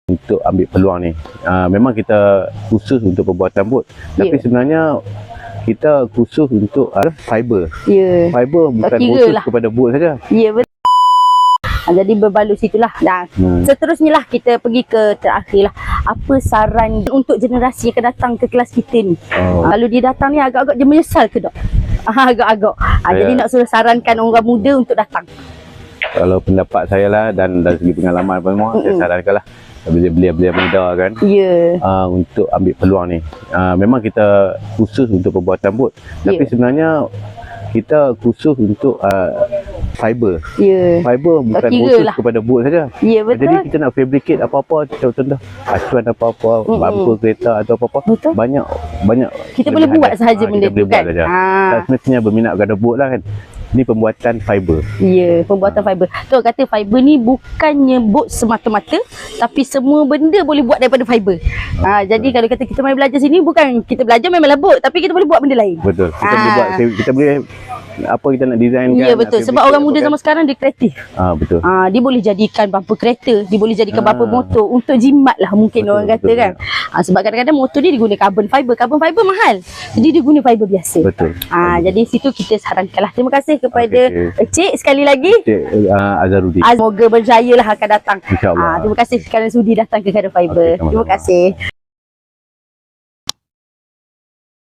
untuk ambil peluang ni. Memang kita khusus untuk pembuatan bot, tapi sebenarnya kita khusus untuk fiber. Fiber bukan khusus kepada bot saja. Betul. Jadi berbaloi situlah. Dan seterusnya lah kita pergi ke terakhir lah. Apa saran untuk generasi yang akan datang ke kelas kita ni? Kalau dia datang ni agak-agak dia menyesal ke tak? Agak-agak. Jadi nak suruh sarankan orang muda untuk datang. Kalau pendapat saya lah dan dari segi pengalaman semua, saya sarankan lah belia-belia muda kan, untuk ambil peluang ni. Memang kita khusus untuk pembuatan bot, tapi sebenarnya kita khusus untuk fiber. Fiber bukan khusus kepada bot saja. Betul. Jadi kita nak fabricate apa-apa, contoh acuan apa-apa, bumper kereta atau apa-apa, banyak kita boleh buat sahaja benda tu kan. Tak semestinya berminat kepada bot lah kan. Ni pembuatan fiber. Pembuatan fiber. Tu kata fiber ni bukannya bot semata-mata, tapi semua benda boleh buat daripada fiber. Jadi kalau kata kita main belajar sini, bukan kita belajar memanglah bot, tapi kita boleh buat benda lain. Betul. Kita boleh buat, kita boleh apa kita nak design kan. Betul. Sebab orang muda zaman sekarang dia kreatif. Betul. Dia boleh jadikan bumper kereta, dia boleh jadikan bumper motor untuk jimat lah mungkin orang kata kan. Sebab kadang-kadang motor ni dia guna carbon fiber. Carbon fiber mahal. Jadi dia guna fiber biasa. Betul. Jadi situ kita sarankan lah. Terima kasih kepada Cik sekali lagi. Cik Azharuddin. Semoga berjaya lah akan datang. InsyaAllah. Terima kasih kerana sudi datang ke Khairul Fiber. Terima kasih.